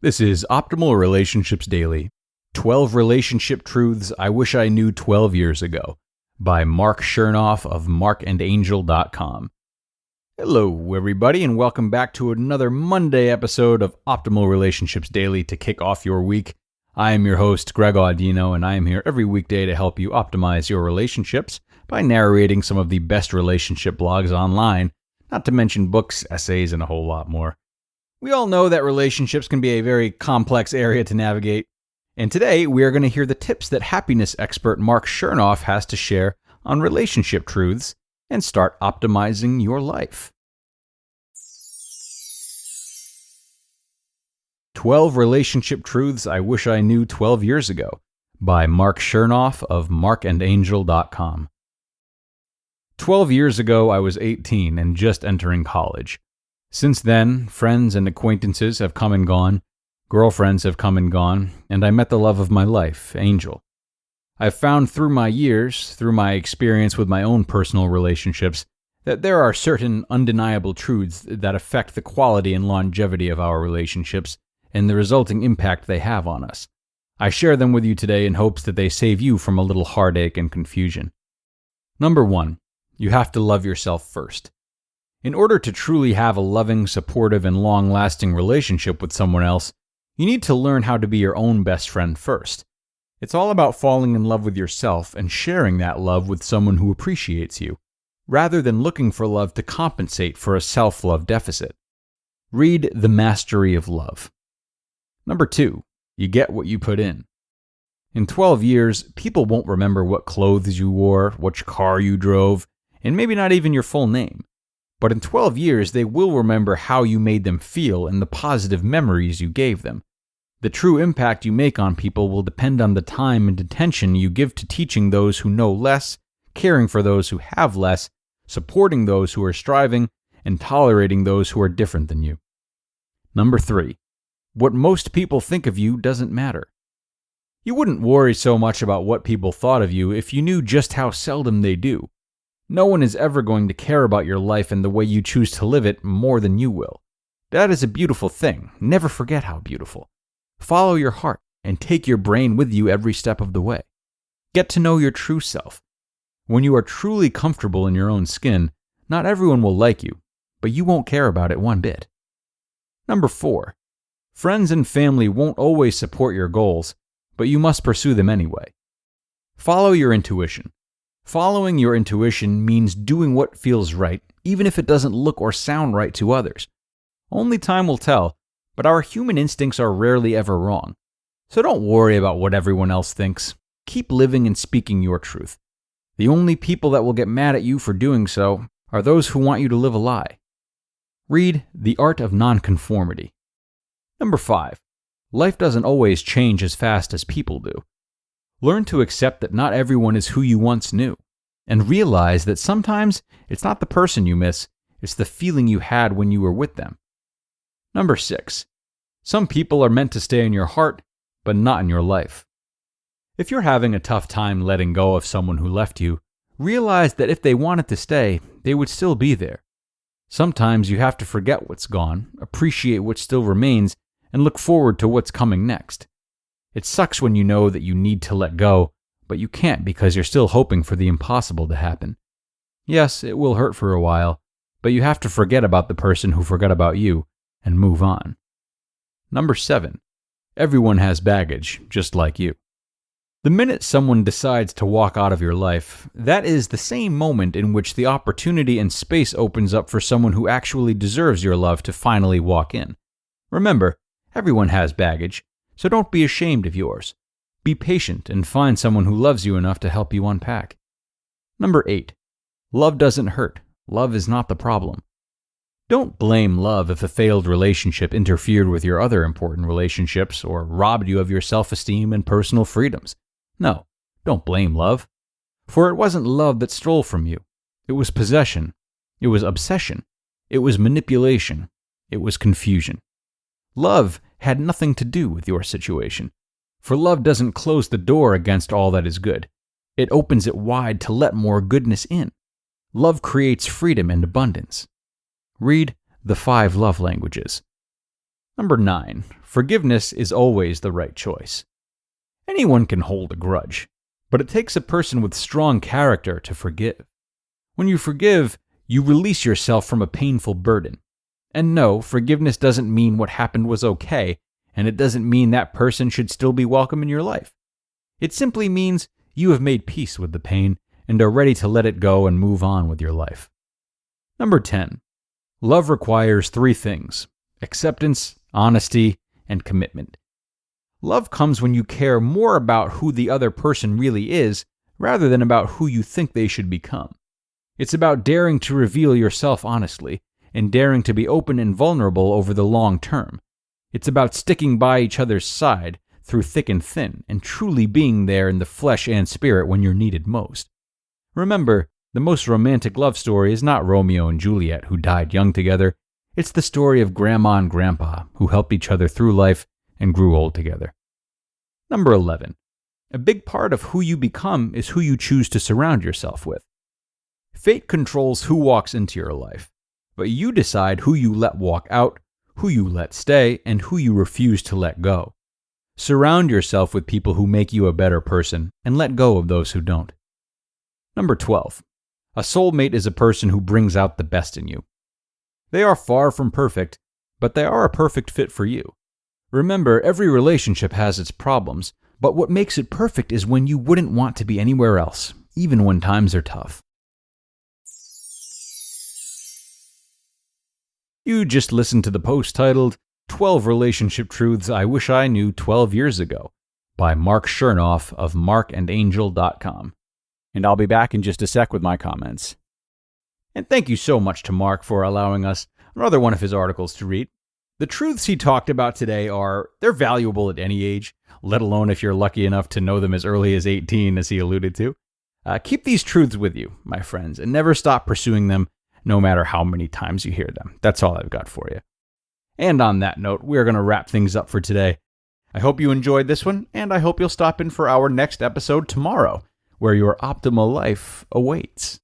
This is Optimal Relationships Daily, 12 Relationship Truths I Wish I Knew 12 Years Ago, by Marc Chernoff of marcandangel.com. Hello, everybody, and welcome back to another Monday episode of Optimal Relationships Daily to kick off your week. I am your host, Greg Audino, and I am here every weekday to help you optimize your relationships by narrating some of the best relationship blogs online, not to mention books, essays, and a whole lot more. We all know that relationships can be a very complex area to navigate, and today we are going to hear the tips that happiness expert Marc Chernoff has to share on relationship truths and start optimizing your life. 12 Relationship Truths I Wish I Knew 12 Years Ago by Marc Chernoff of marcandangel.com. 12 years ago, I was 18 and just entering college. Since then, friends and acquaintances have come and gone, girlfriends have come and gone, and I met the love of my life, Angel. I've found through my years, through my experience with my own personal relationships, that there are certain undeniable truths that affect the quality and longevity of our relationships and the resulting impact they have on us. I share them with you today in hopes that they save you from a little heartache and confusion. Number 1, you have to love yourself first. In order to truly have a loving, supportive, and long-lasting relationship with someone else, you need to learn how to be your own best friend first. It's all about falling in love with yourself and sharing that love with someone who appreciates you, rather than looking for love to compensate for a self-love deficit. Read The Mastery of Love. Number 2, you get what you put in. In 12 years, people won't remember what clothes you wore, which car you drove, and maybe not even your full name. But in 12 years, they will remember how you made them feel and the positive memories you gave them. The true impact you make on people will depend on the time and attention you give to teaching those who know less, caring for those who have less, supporting those who are striving, and tolerating those who are different than you. Number 3, what most people think of you doesn't matter. You wouldn't worry so much about what people thought of you if you knew just how seldom they do. No one is ever going to care about your life and the way you choose to live it more than you will. That is a beautiful thing. Never forget how beautiful. Follow your heart and take your brain with you every step of the way. Get to know your true self. When you are truly comfortable in your own skin, not everyone will like you, but you won't care about it one bit. Number 4, friends and family won't always support your goals, but you must pursue them anyway. Follow your intuition. Following your intuition means doing what feels right, even if it doesn't look or sound right to others. Only time will tell, but our human instincts are rarely ever wrong. So don't worry about what everyone else thinks. Keep living and speaking your truth. The only people that will get mad at you for doing so are those who want you to live a lie. Read The Art of Nonconformity. Number 5, life doesn't always change as fast as people do. Learn to accept that not everyone is who you once knew, and realize that sometimes it's not the person you miss, it's the feeling you had when you were with them. Number 6, some people are meant to stay in your heart, but not in your life. If you're having a tough time letting go of someone who left you, realize that if they wanted to stay, they would still be there. Sometimes you have to forget what's gone, appreciate what still remains, and look forward to what's coming next. It sucks when you know that you need to let go, but you can't because you're still hoping for the impossible to happen. Yes, it will hurt for a while, but you have to forget about the person who forgot about you and move on. Number 7, everyone has baggage, just like you. The minute someone decides to walk out of your life, that is the same moment in which the opportunity and space opens up for someone who actually deserves your love to finally walk in. Remember, everyone has baggage. So don't be ashamed of yours. Be patient and find someone who loves you enough to help you unpack. Number 8, love doesn't hurt. Love is not the problem. Don't blame love if a failed relationship interfered with your other important relationships or robbed you of your self-esteem and personal freedoms. No, don't blame love. For it wasn't love that stole from you. It was possession. It was obsession. It was manipulation. It was confusion. Love had nothing to do with your situation. For love doesn't close the door against all that is good. It opens it wide to let more goodness in. Love creates freedom and abundance. Read The 5 Love Languages. Number 9. Forgiveness is always the right choice. Anyone can hold a grudge, but it takes a person with strong character to forgive. When you forgive, you release yourself from a painful burden. And no, forgiveness doesn't mean what happened was okay, and it doesn't mean that person should still be welcome in your life. It simply means you have made peace with the pain and are ready to let it go and move on with your life. Number 10. Love requires 3 things: acceptance, honesty, and commitment. Love comes when you care more about who the other person really is rather than about who you think they should become. It's about daring to reveal yourself honestly and daring to be open and vulnerable over the long term. It's about sticking by each other's side through thick and thin and truly being there in the flesh and spirit when you're needed most. Remember, the most romantic love story is not Romeo and Juliet who died young together. It's the story of Grandma and Grandpa who helped each other through life and grew old together. Number 11. A big part of who you become is who you choose to surround yourself with. Fate controls who walks into your life, but you decide who you let walk out, who you let stay, and who you refuse to let go. Surround yourself with people who make you a better person and let go of those who don't. Number 12. A soulmate is a person who brings out the best in you. They are far from perfect, but they are a perfect fit for you. Remember, every relationship has its problems, but what makes it perfect is when you wouldn't want to be anywhere else, even when times are tough. You just listened to the post titled 12 Relationship Truths I Wish I Knew 12 Years Ago by Marc Chernoff of marcandangel.com. And I'll be back in just a sec with my comments. And thank you so much to Marc for allowing us another one of his articles to read. The truths he talked about today they're valuable at any age, let alone if you're lucky enough to know them as early as 18, as he alluded to. Keep these truths with you, my friends, and never stop pursuing them, no matter how many times you hear them. That's all I've got for you. And on that note, we're going to wrap things up for today. I hope you enjoyed this one, and I hope you'll stop in for our next episode tomorrow, where your optimal life awaits.